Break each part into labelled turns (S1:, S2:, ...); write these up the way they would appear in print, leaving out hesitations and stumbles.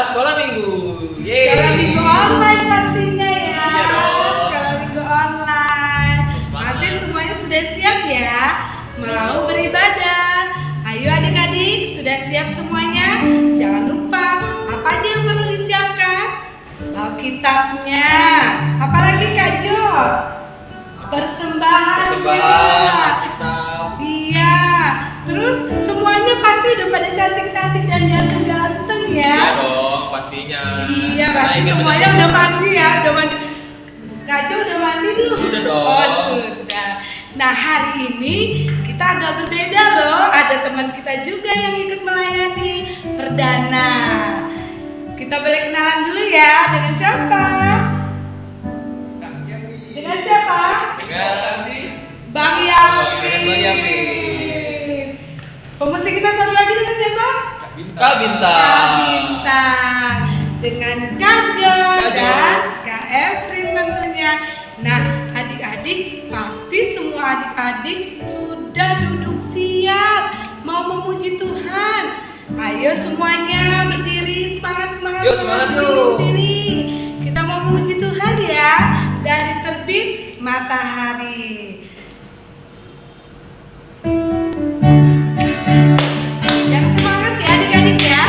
S1: sekolah minggu.
S2: Sekolah minggu online pastinya ya.
S1: Iya dong.
S2: Sekolah minggu online. Pasti semuanya sudah siap ya mau beribadah. Ayo adik-adik, sudah siap semuanya? Jangan lupa apa aja yang perlu disiapkan? Alkitabnya. Apalagi Kak Jo? Persembahannya.
S1: Alkitab.
S2: Iya. Terus semuanya pasti udah pada cantik-cantik dan ganteng-ganteng ya.
S1: Iya dong, pastinya.
S2: Iya, pasti
S1: Karena
S2: semuanya
S1: ingat
S2: udah mandi ya, udah mandi. Kak Jo udah mandi belum?
S1: Udah dong.
S2: Oh, sudah. Nah, hari ini kita agak berbeda loh. Ada teman kita juga yang ikut melayani perdana. Kita boleh kenalan dulu ya. Dengan siapa? Dengan siapa?
S1: Dengan
S2: Bang
S1: Oh,
S2: Yamin.
S1: dengan Bang Yamin.
S2: Pemusik kita satu lagi dengan siapa?
S1: Kak Bintang.
S2: Kak Bintang. Dengan Kak Jo
S1: Kak Jo.
S2: dan Kak Efrin tentunya. Nah, adik-adik pasti semua adik-adik sudah duduk siap mau memuji Tuhan. Ayo semuanya berdiri, semangat.
S1: Yuk, semangat yuk.
S2: Berdiri. Kita mau memuji Tuhan ya dari terbit matahari. Yang semangat ya adik-adik ya.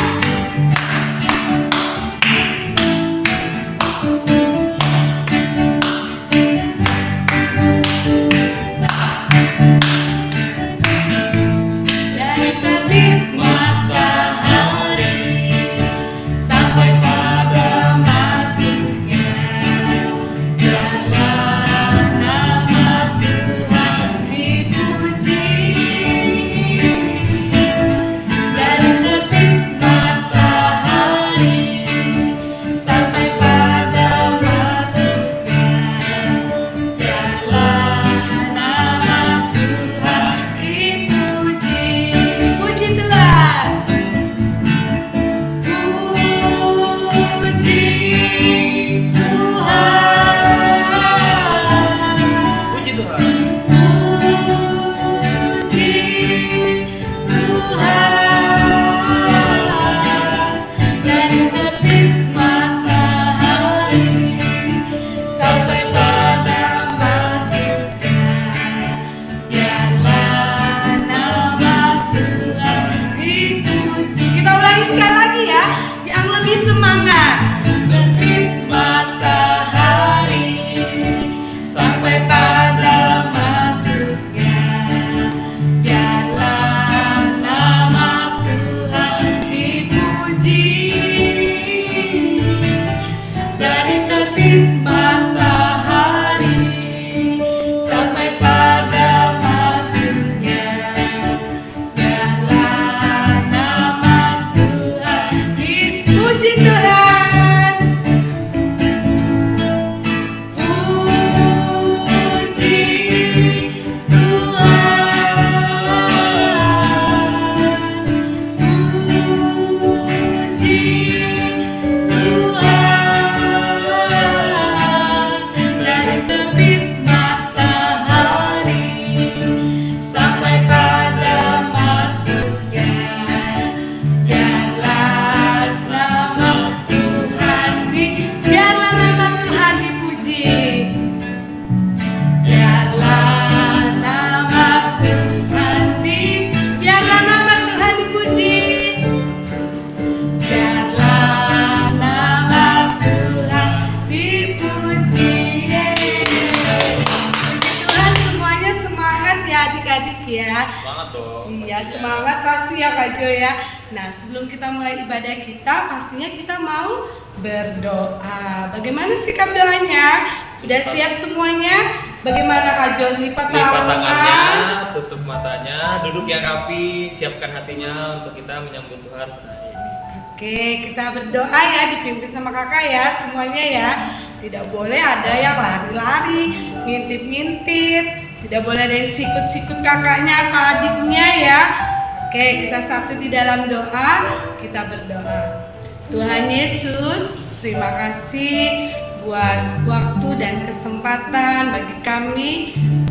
S2: Dari terbit matahari sampai pada masuknya, biarlah nama Tuhan dipuji. Dari terbit matahari sampai pada masuknya, biarlah nama Tuhan dipuji. Puji Tuhan. Puji Tuhan.
S1: Puji Tuhan.
S2: Puji Tuhan. Dari terbit matahari sampai pada masuknya, biarlah nama Tuhan dipuji. Kita ulangi sekali lagi ya, yang lebih semangat. Terbit matahari sampai pada masuknya, biarlah nama Tuhan dipuji. Dari terbit matahari sampai pada masuknya, biarlah nama Tuhan dipuji Tuhan. Puji Tuhan. Puji Tuhan. Dari terbit matahari sampai pada masuknya, biarlah nama Tuhan dipuji. Biarlah nama Tuhan dipuji. Biarlah nama Tuhan dipuji. Puji Tuhan, semuanya semangat ya adik-adik ya.
S1: Semangat dong.
S2: Iya,
S1: pastinya.
S2: semangat pasti ya Kak Jo ya. Nah, sebelum kita mulai ibadah kita, pastinya kita mau berdoa. Bagaimana sikap doanya? Sudah siap semuanya? Bagaimana Kak Jo? Lipat
S1: Lipat
S2: tangan.
S1: tangannya, tutup matanya, duduk yang rapi, siapkan hatinya untuk kita menyambut Tuhan pada hari ini.
S2: Oke, kita berdoa ya, dipimpin sama kakak ya, semuanya ya. Tidak boleh ada yang lari-lari, ngintip-ngintip. Tidak boleh ada yang sikut-sikut kakaknya atau adiknya ya. Oke, kita satu di dalam doa, kita berdoa. Tuhan Yesus, terima kasih buat waktu dan kesempatan bagi kami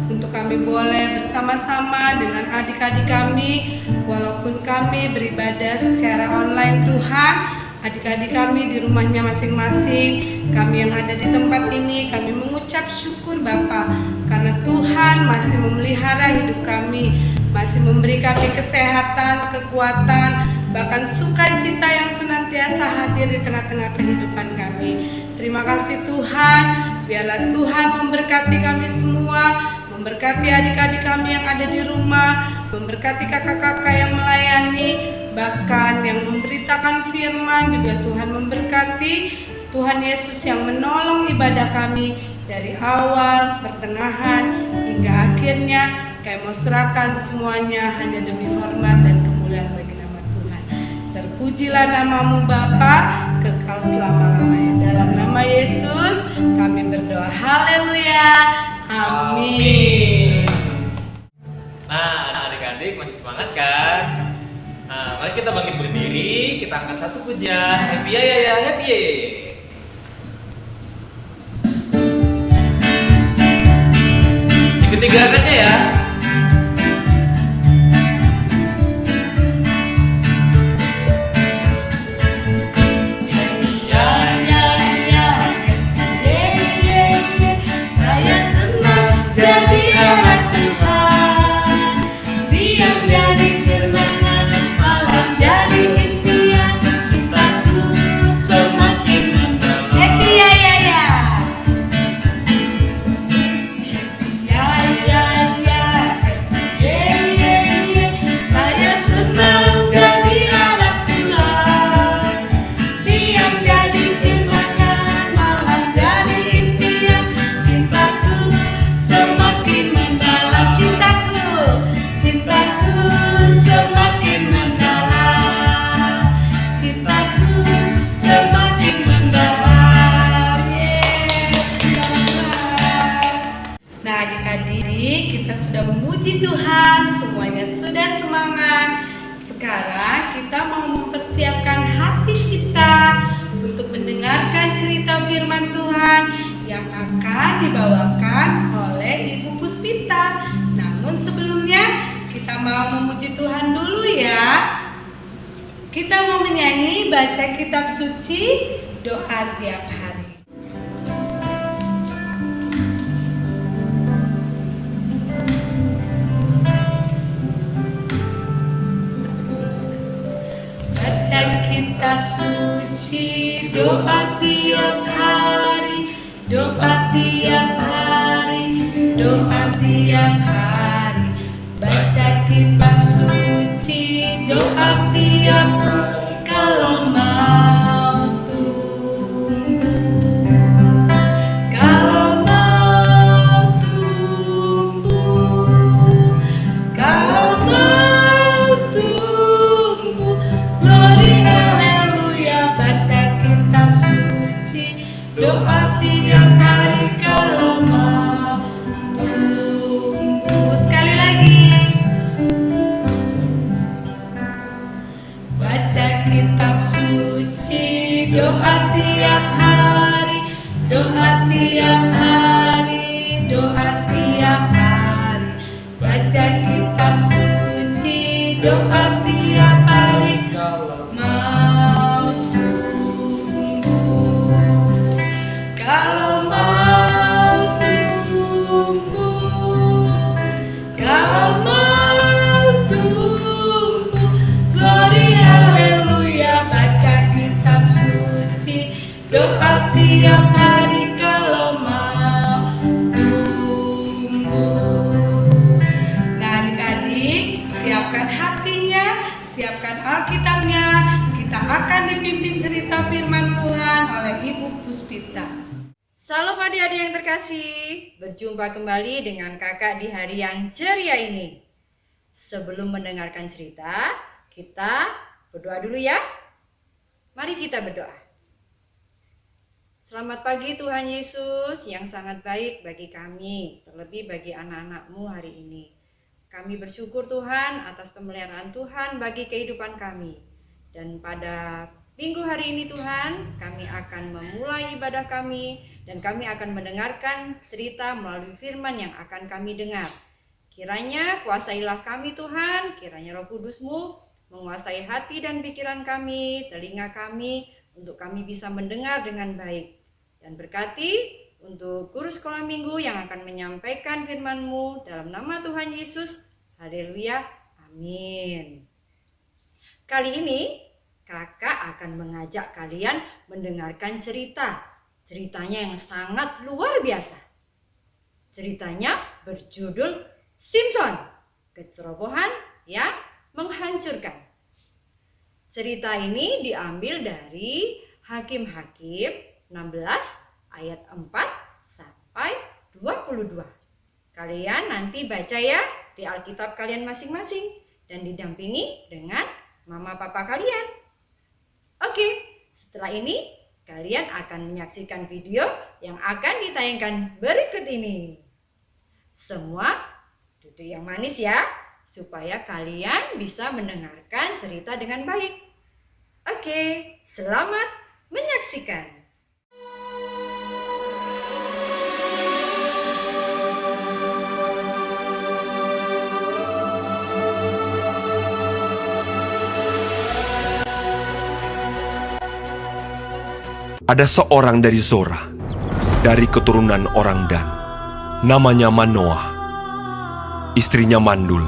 S2: untuk kami boleh bersama-sama dengan adik-adik kami walaupun kami beribadah secara online. Tuhan, adik-adik kami di rumahnya masing-masing, kami yang ada di tempat ini, kami mengucap syukur Bapa, karena Tuhan masih memelihara hidup kami, masih memberi kami kesehatan, kekuatan, bahkan sukacita yang senantiasa hadir di tengah-tengah kehidupan kami. Terima kasih Tuhan, biarlah Tuhan memberkati kami semua, memberkati adik-adik kami yang ada di rumah, memberkati kakak-kakak yang melayani, bahkan yang memberitakan firman juga Tuhan memberkati. Tuhan Yesus yang menolong ibadah kami dari awal, pertengahan, hingga akhirnya. Kami mau serahkan semuanya hanya demi hormat dan kemuliaan bagi nama Tuhan. Terpujilah namamu Bapa, kekal selama-lamanya. Dalam nama Yesus kami berdoa. Haleluya. Amin.
S1: Nah, adik-adik masih semangat kan? Nah, mari kita bangkit berdiri, kita angkat satu pujian. Happy ya, happy ya. Ikuti gerakannya ya.
S2: Puji Tuhan, semuanya sudah semangat. Sekarang kita mau mempersiapkan hati kita untuk mendengarkan cerita firman Tuhan yang akan dibawakan oleh Ibu Puspita. Namun sebelumnya kita mau memuji Tuhan dulu ya. Kita mau menyanyi baca kitab suci, doa tiap hari. Kitab suci, doa tiap hari, doa tiap hari, doa tiap hari. Baca kitab suci, doa tiap hari. Kalau mau tumbuh, kalau mau tumbuh, kalau mau tumbuh, glory. Doa tiap hari kalau mau tumbuh. Sekali lagi. Baca kitab suci, doa tiap hari, doa tiap hari, doa tiap hari. Baca kitab suci, doa tiap hari kalau mau tumbuh. Kalau mau tumbuh, kalau mau tumbuh, glory haleluya. Baca kitab suci, doa tiap hari kalau mau tumbuh. Nah adik-adik, siapkan hatinya, siapkan Alkitabnya. Kita akan dipimpin cerita firman Tuhan oleh Ibu Puspita.
S3: Salam adik-adik yang terkasih, berjumpa kembali dengan kakak di hari yang ceria ini. Sebelum mendengarkan cerita, kita berdoa dulu ya. Mari kita berdoa. Selamat pagi Tuhan Yesus yang sangat baik bagi kami, terlebih bagi anak-anak-Mu hari ini. Kami bersyukur Tuhan atas pemeliharaan Tuhan bagi kehidupan kami. Dan pada minggu hari ini Tuhan, kami akan memulai ibadah kami dan kami akan mendengarkan cerita melalui firman yang akan kami dengar. Kiranya kuasailah kami Tuhan, kiranya Roh Kudus-Mu menguasai hati dan pikiran kami, telinga kami, untuk kami bisa mendengar dengan baik. Dan berkati untuk guru sekolah minggu yang akan menyampaikan firman-Mu dalam nama Tuhan Yesus. Haleluya, amin. Kali ini kakak akan mengajak kalian mendengarkan ceritanya yang sangat luar biasa. Ceritanya berjudul Simson, kecerobohan yang menghancurkan. Cerita ini diambil dari Hakim-Hakim 16 ayat 4 sampai 22. Kalian nanti baca ya di Alkitab kalian masing-masing dan didampingi dengan mama papa kalian. Oke, setelah ini kalian akan menyaksikan video yang akan ditayangkan berikut ini. Semua duduk yang manis ya, supaya kalian bisa mendengarkan cerita dengan baik. Oke, selamat menyaksikan.
S4: Ada seorang dari Zora, dari keturunan orang Dan, namanya Manoah. Istrinya mandul,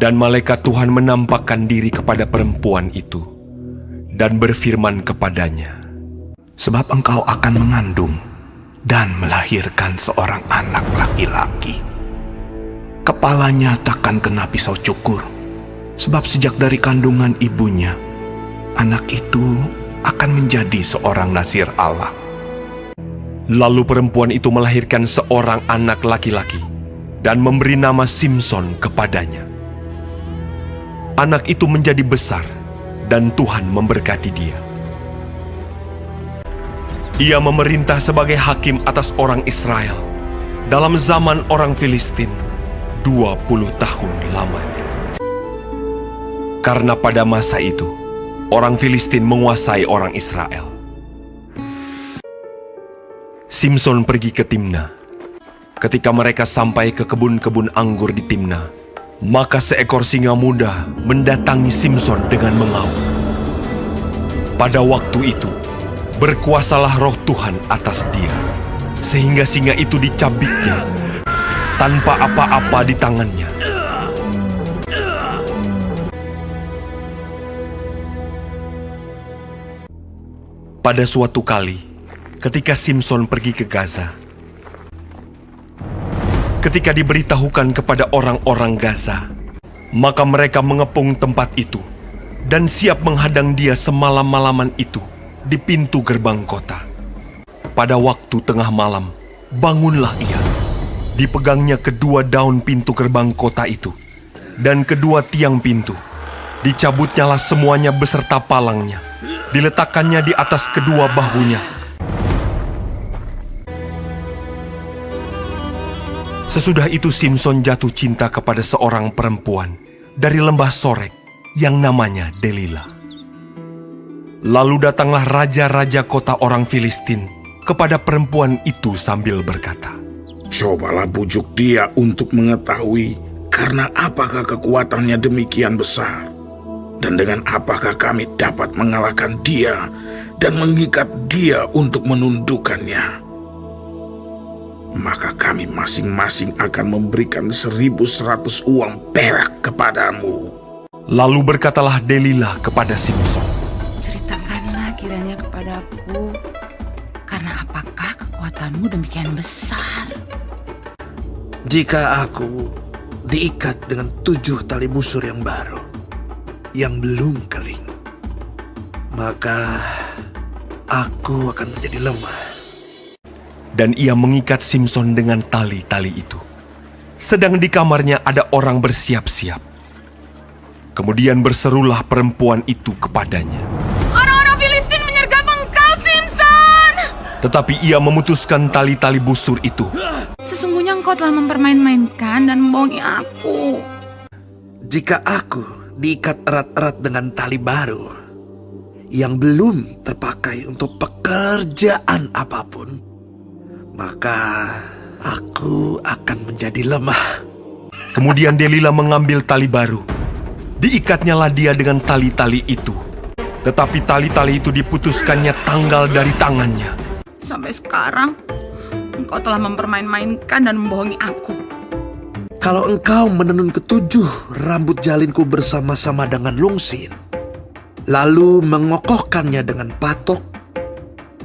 S4: dan malaikat Tuhan menampakkan diri kepada perempuan itu dan berfirman kepadanya,
S5: "Sebab engkau akan mengandung dan melahirkan seorang anak laki-laki. Kepalanya takkan kena pisau cukur, sebab sejak dari kandungan ibunya, anak itu akan menjadi seorang nazir Allah."
S4: Lalu perempuan itu melahirkan seorang anak laki-laki dan memberi nama Simson kepadanya. Anak itu menjadi besar dan Tuhan memberkati dia. Ia memerintah sebagai hakim atas orang Israel dalam zaman orang Filistin 20 tahun lamanya. Karena pada masa itu, orang Filistin menguasai orang Israel. Simson pergi ke Timna. Ketika mereka sampai ke kebun-kebun anggur di Timna, maka seekor singa muda mendatangi Simson dengan mengaum. Pada waktu itu, berkuasalah roh Tuhan atas dia, sehingga singa itu dicabiknya tanpa apa-apa di tangannya. Pada suatu kali, ketika Simson pergi ke Gaza, ketika diberitahukan kepada orang-orang Gaza, maka mereka mengepung tempat itu dan siap menghadang dia semalam-malaman itu di pintu gerbang kota. Pada waktu tengah malam, bangunlah ia. Dipegangnya kedua daun pintu gerbang kota itu dan kedua tiang pintu. Dicabutnyalah semuanya beserta palangnya. Diletakkannya di atas kedua bahunya. Sesudah itu Simson jatuh cinta kepada seorang perempuan dari lembah Sorek yang namanya Delila. Lalu datanglah raja-raja kota orang Filistin kepada perempuan itu sambil berkata,
S6: "Cobalah bujuk dia untuk mengetahui karena apakah kekuatannya demikian besar, dan dengan apakah kami dapat mengalahkan dia dan mengikat dia untuk menundukkannya. Maka kami masing-masing akan memberikan 1.100 uang perak kepadamu."
S4: Lalu berkatalah Delila kepada Simson,
S7: "Ceritakanlah kiranya kepadaku, karena apakah kekuatanmu demikian besar?"
S5: "Jika aku diikat dengan 7 tali busur yang baru, yang belum kering, maka aku akan menjadi lemah."
S4: Dan ia mengikat Simson dengan tali-tali itu. Sedang di kamarnya ada orang bersiap-siap. Kemudian berserulah perempuan itu kepadanya,
S7: "Orang-orang Filistin menyergap engkau, Simson!"
S4: Tetapi ia memutuskan tali-tali busur itu.
S7: "Sesungguhnya engkau telah mempermain-mainkan dan membohongi aku."
S5: "Jika aku diikat erat-erat dengan tali baru, yang belum terpakai untuk pekerjaan apapun, maka aku akan menjadi lemah."
S4: Kemudian Delila mengambil tali baru, Diikatnyalah dia dengan tali-tali itu. Tetapi tali-tali itu diputuskannya tanggal dari tangannya.
S7: Sampai sekarang, engkau telah mempermain-mainkan dan membohongi aku.
S8: Kalau engkau menenun ketujuh rambut jalinku bersama-sama dengan lungsin, lalu mengokohkannya dengan patok,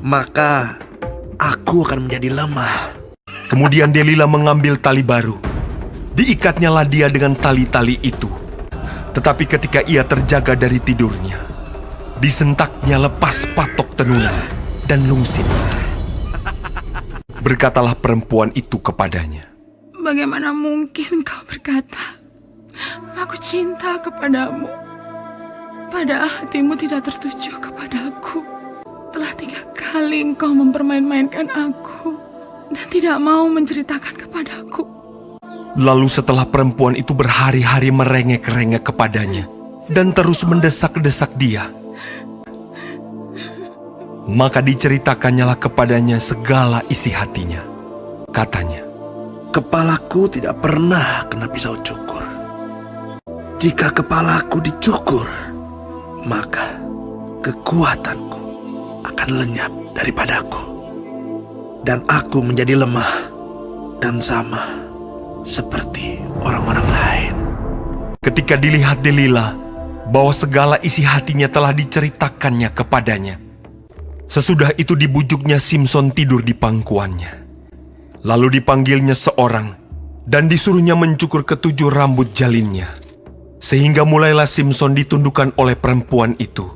S8: maka aku akan menjadi lemah.
S4: Kemudian Delila mengambil tali baru. Diikatnyalah dia dengan tali-tali itu. Tetapi ketika ia terjaga dari tidurnya, disentaknya lepas patok tenunan dan lungsin. Berkatalah perempuan itu kepadanya,
S7: Bagaimana mungkin kau berkata, aku cinta kepadamu, padahal hatimu tidak tertuju kepadaku. Telah 3 kali engkau mempermain-mainkan aku dan tidak mau menceritakan kepadaku.
S4: Lalu setelah perempuan itu berhari-hari merengek-rengek kepadanya dan terus mendesak-desak dia, maka diceritakannya kepadanya segala isi hatinya. Katanya,
S8: Kepalaku tidak pernah kena pisau cukur. Jika kepalaku dicukur, maka kekuatanku akan lenyap daripadaku. Dan aku menjadi lemah dan sama seperti orang-orang lain.
S4: ketika dilihat Delila bahwa segala isi hatinya telah diceritakannya kepadanya, sesudah itu dibujuknya Simson tidur di pangkuannya. Lalu dipanggilnya seorang dan disuruhnya mencukur ketujuh rambut jalinnya. Sehingga mulailah Simson ditundukkan oleh perempuan itu,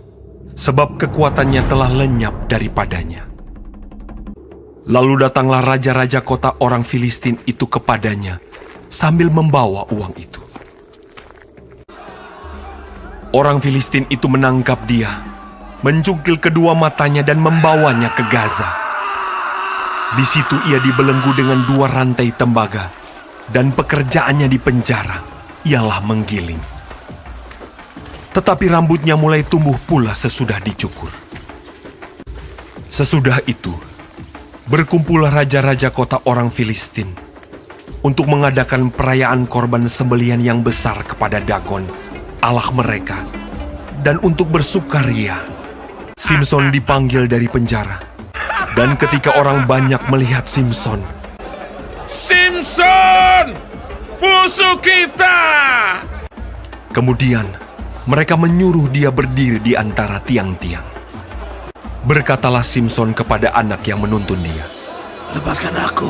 S4: sebab kekuatannya telah lenyap daripadanya. Lalu datanglah raja-raja kota orang Filistin itu kepadanya sambil membawa uang itu. Orang Filistin itu menangkap dia, mencungkil kedua matanya dan membawanya ke Gaza. Di situ ia dibelenggu dengan 2 rantai tembaga, dan pekerjaannya di penjara ialah menggiling. Tetapi rambutnya mulai tumbuh pula sesudah dicukur. Sesudah itu, berkumpullah raja-raja kota orang Filistin untuk mengadakan perayaan korban sembelihan yang besar kepada Dagon, Allah mereka, dan untuk bersukaria. Simson dipanggil dari penjara, dan ketika orang banyak melihat Simson,
S6: Simson, musuh kita!
S4: kemudian mereka menyuruh dia berdiri di antara tiang-tiang. Berkatalah Simson kepada anak yang menuntun dia,
S8: Lepaskan aku,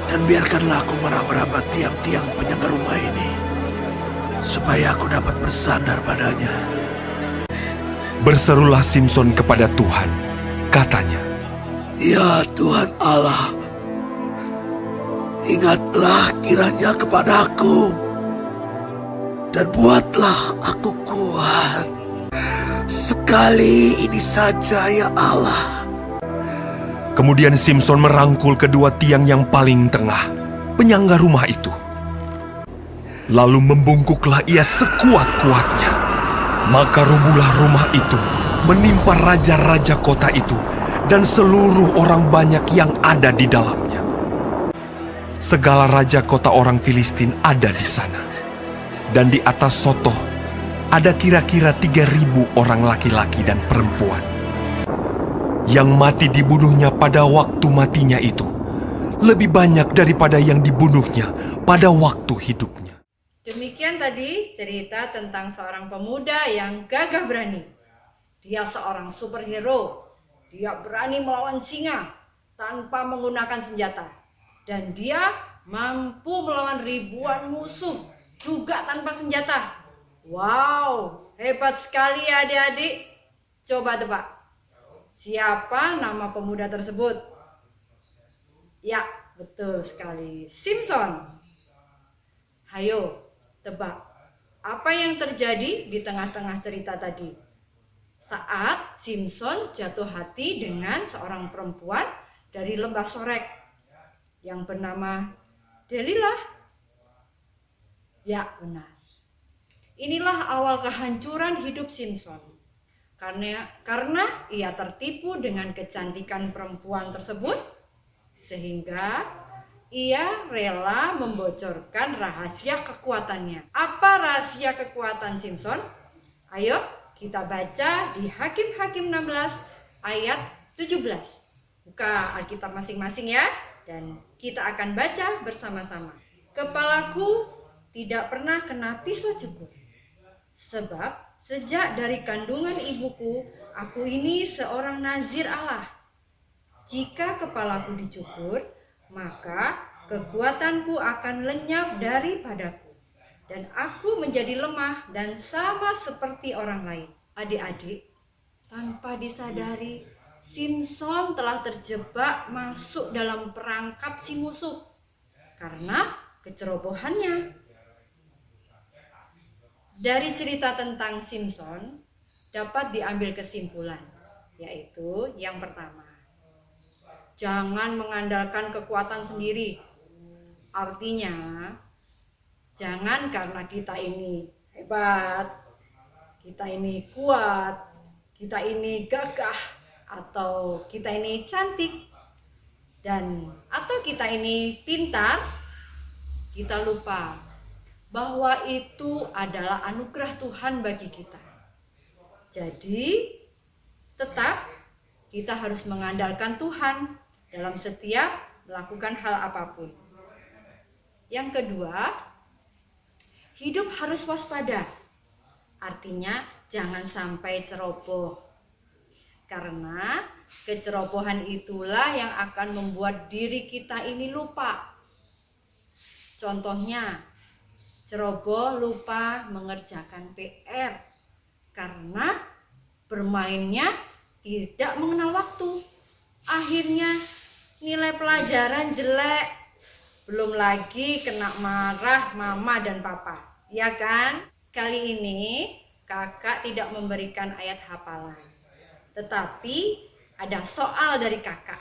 S8: dan biarkanlah aku meraba-raba tiang-tiang penyangga rumah ini, supaya aku dapat bersandar padanya.
S4: Berserulah Simson kepada Tuhan, katanya,
S8: Ya Tuhan Allah, ingatlah kiranya kepadaku, dan buatlah aku kuat. Sekali ini saja ya Allah.
S4: Kemudian Simson merangkul kedua tiang yang paling tengah, penyangga rumah itu. Lalu membungkuklah ia sekuat-kuatnya. Maka rubuhlah rumah itu, menimpa raja-raja kota itu, dan seluruh orang banyak yang ada di dalamnya. Segala raja kota orang Filistin ada di sana. Dan di atas Sotoh ada kira-kira 3.000 orang laki-laki dan perempuan. Yang mati dibunuhnya pada waktu matinya itu lebih banyak daripada yang dibunuhnya pada waktu hidupnya.
S3: Demikian tadi cerita tentang seorang pemuda yang gagah berani. Dia seorang superhero. Dia berani melawan singa tanpa menggunakan senjata. Dan dia mampu melawan ribuan musuh juga tanpa senjata. Wow, hebat sekali ya adik-adik. Coba tebak, siapa nama pemuda tersebut? Ya, betul sekali, Simson. Hayo, tebak, apa yang terjadi di tengah-tengah cerita tadi? Saat Simson jatuh hati dengan seorang perempuan dari lembah Sorek yang bernama Delila. Ya, benar. Inilah awal kehancuran hidup Simson. Karena ia tertipu dengan kecantikan perempuan tersebut, sehingga Ia rela membocorkan rahasia kekuatannya. Apa rahasia kekuatan Simson? Ayo kita baca di Hakim-Hakim 16 ayat 17. Buka Alkitab masing-masing ya, dan kita akan baca bersama-sama. Kepalaku tidak pernah kena pisau cukur, sebab sejak dari kandungan ibuku, aku ini seorang nazir Allah. Jika kepalaku dicukur, maka kekuatanku akan lenyap daripadaku, dan aku menjadi lemah dan sama seperti orang lain. Adik-adik, tanpa disadari, Simson telah terjebak masuk dalam perangkap si musuh karena kecerobohannya. Dari cerita tentang Simson dapat diambil kesimpulan, yaitu yang pertama, jangan mengandalkan kekuatan sendiri. Artinya, jangan karena kita ini hebat, kita ini kuat, kita ini gagah, atau kita ini cantik, atau kita ini pintar, kita lupa bahwa itu adalah anugerah Tuhan bagi kita. Jadi, tetap kita harus mengandalkan Tuhan dalam setiap melakukan hal apapun. Yang kedua, hidup harus waspada. Artinya jangan sampai ceroboh. Karena kecerobohan itulah yang akan membuat diri kita ini lupa. Contohnya, ceroboh lupa mengerjakan PR karena bermainnya tidak mengenal waktu. Akhirnya nilai pelajaran jelek, belum lagi kena marah mama dan papa, ya kan? Kali ini kakak tidak memberikan ayat hafalan, tetapi ada soal dari kakak.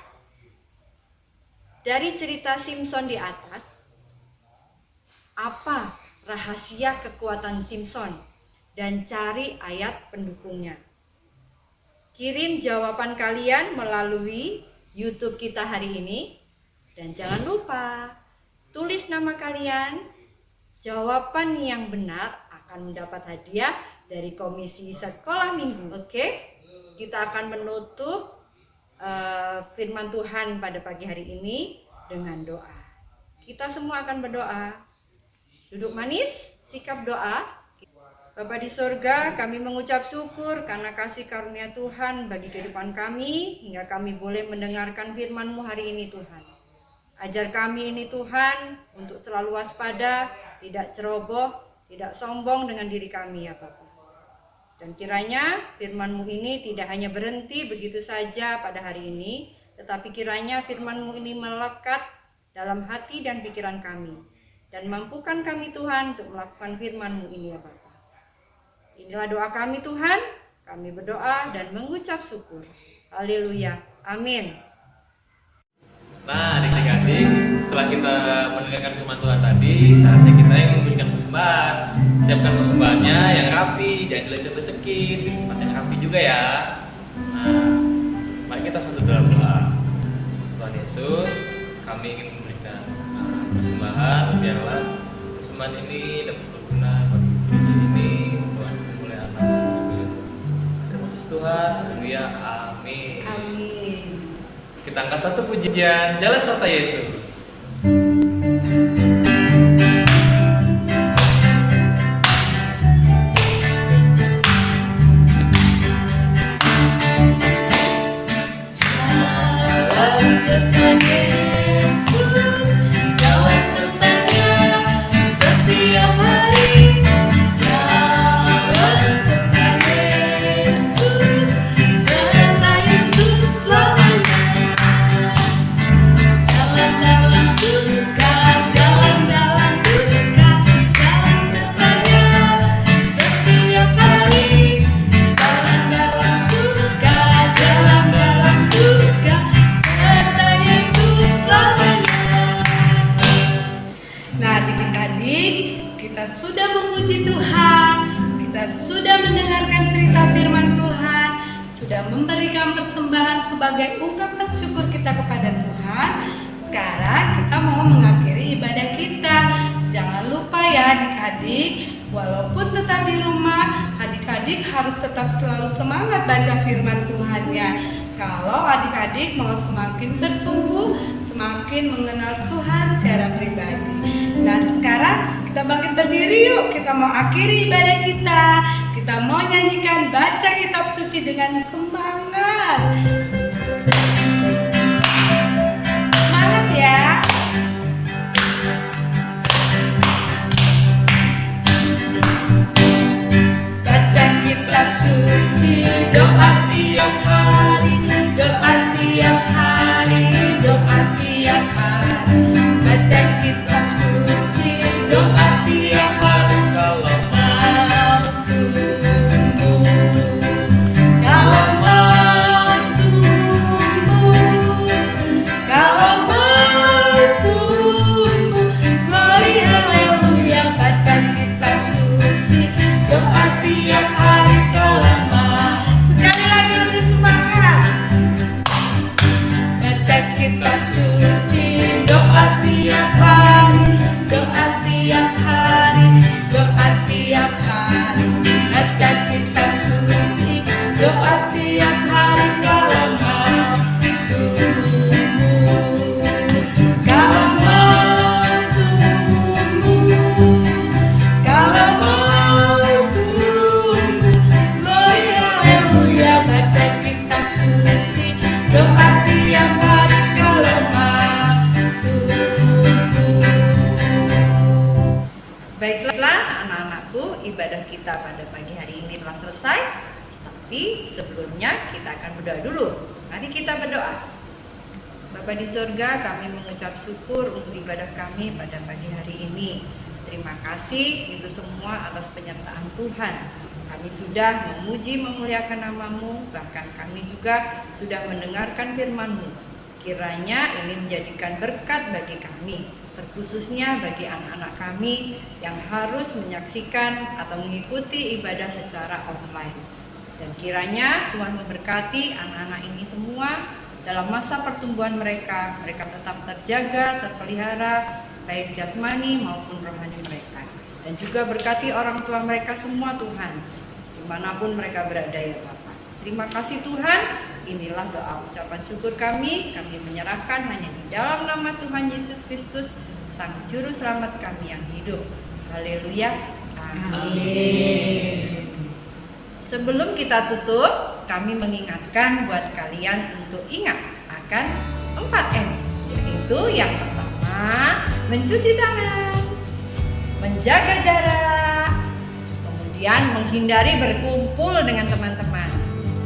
S3: Dari cerita Simson di atas, apa rahasia kekuatan Simson? Dan cari ayat pendukungnya. Kirim jawaban kalian melalui YouTube kita hari ini. Dan jangan lupa, tulis nama kalian. Jawaban yang benar akan mendapat hadiah dari Komisi Sekolah Minggu. Oke? Kita akan menutup firman Tuhan pada pagi hari ini dengan doa. Kita semua akan berdoa. Duduk manis, sikap doa. Bapa di surga, kami mengucap syukur karena kasih karunia Tuhan bagi kehidupan kami, hingga kami boleh mendengarkan firman-Mu hari ini Tuhan. Ajar kami ini Tuhan untuk selalu waspada, tidak ceroboh, tidak sombong dengan diri kami ya Bapa. Dan kiranya firman-Mu ini tidak hanya berhenti begitu saja pada hari ini, tetapi kiranya firman-Mu ini melekat dalam hati dan pikiran kami. Dan mampukan kami Tuhan untuk melakukan firman-Mu ini ya Bapa. Inilah doa kami Tuhan, kami berdoa dan mengucap syukur. Haleluya, amin.
S1: Nah adik-adik, setelah kita mendengarkan firman Tuhan tadi, saatnya kita yang memberikan persembahan. Siapkan persembahannya yang rapi, jangan dilecet-lecekin, di tempat yang rapi juga ya. Nah, mari kita satu dalam doa. Tuhan Yesus, kami ingin memberikan persembahan, biarlah persembahan ini dapat berguna bagi gereja ini. Tuhan mulai anak kami Tuhan. Terima kasih Tuhan, haleluya, amin.
S2: Amin.
S1: Kita angkat satu pujian, jalan serta Yesus.
S9: Jalan serta Yesus, jalan sertanya setiap hari. Jalan serta Yesus, serta Yesus selamanya. Jalan dalam suka, jalan dalam duka, jalan sertanya setiap hari. Jalan dalam suka, jalan dalam duka, serta Yesus selamanya.
S2: Nah adik-adik, kita sudah memuji Tuhan, kita sudah mendengarkan cerita firman Tuhan, sudah memberikan persembahan sebagai ungkapan syukur kita kepada Tuhan. Sekarang kita mau adik-adik, walaupun tetap di rumah, adik-adik harus tetap selalu semangat baca firman Tuhannya. Kalau adik-adik mau semakin bertumbuh, semakin mengenal Tuhan secara pribadi. Nah, sekarang kita bangkit berdiri yuk. Kita mau akhiri ibadah kita. Kita mau nyanyikan baca kitab suci dengan semangat. Semangat ya. Baca kitab suci, doa tiap hari, doa tiap hari, doa tiap hari. Baca kitab suci, doa tiap hari. Kalau mau tumbuh, kalau mau tumbuh, glory haleluya. Baca kitab suci, doa tiap hari. Kalau mau, sekali lagi lebih semangat. Baca kitab suci, doa tiap hari, doa tiap hari, doa tiap hari. Baca kitab suci, doa tiap hari. Kalau mau tumbuh, kalau mau tumbuh, kalau mau tumbuh, glory haleluya. Baca kitab suci, doa tiap hari. Kalau mau tumbuh.
S3: Baiklah anak-anakku, ibadah kita pada pagi hari ini telah selesai. Tapi sebelumnya kita akan berdoa dulu. Mari kita berdoa. Bapa di surga, kami mengucap syukur untuk ibadah kami pada pagi hari ini. Terima kasih itu semua atas penyertaan Tuhan. Kami sudah memuji memuliakan nama-Mu, bahkan kami juga sudah mendengarkan firman-Mu. Kiranya ini menjadikan berkat bagi kami, terkhususnya bagi anak-anak kami yang harus menyaksikan atau mengikuti ibadah secara online. Dan kiranya Tuhan memberkati anak-anak ini semua dalam masa pertumbuhan mereka. Mereka tetap terjaga, terpelihara, baik jasmani maupun rohani mereka. Dan juga berkati orang tua mereka semua Tuhan, dimanapun mereka berada ya Bapak. Terima kasih Tuhan, inilah doa ucapan syukur kami. Kami menyerahkan hanya di dalam nama Tuhan Yesus Kristus, Sang Juru Selamat kami yang hidup. Haleluya. Amin. Sebelum kita tutup, kami mengingatkan buat kalian untuk ingat akan 4M, yaitu yang pertama, mencuci tangan, menjaga jarak, kemudian menghindari berkumpul dengan teman-teman,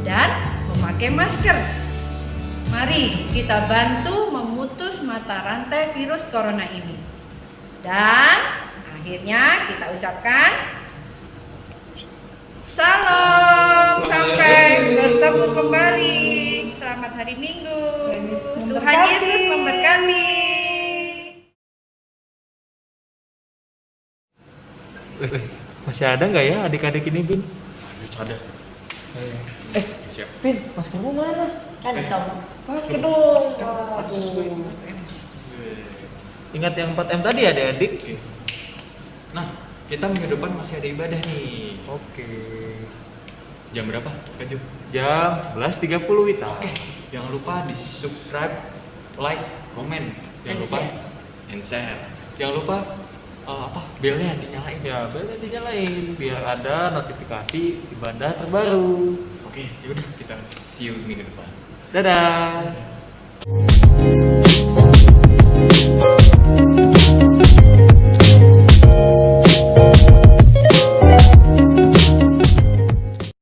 S3: dan memakai masker. Mari kita bantu memutus mata rantai virus corona ini. Dan akhirnya kita ucapkan Salam, sampai bertemu kembali. Selamat hari Minggu. Tuhan Yesus memberkati.
S1: Masih ada nggak ya adik-adik ini, Bin?
S6: Masih ada. Siap.
S1: Bin, maskermu mana?
S3: Kantong.
S1: Pakai dong. Ingat yang 4M tadi adik-adik?
S10: Nah, kita minggu depan masih ada ibadah nih.
S1: Oke.
S10: Jam berapa, Kak Jo?
S1: Jam 11.30 Wita.
S10: Oke, jangan lupa di subscribe, like, komen. Jangan lupa and share. Jangan lupa belnya dinyalain.
S1: Ya, belnya dinyalain biar ada notifikasi ibadah terbaru.
S10: Oke, yaudah kita see you minggu depan.
S1: Dadah.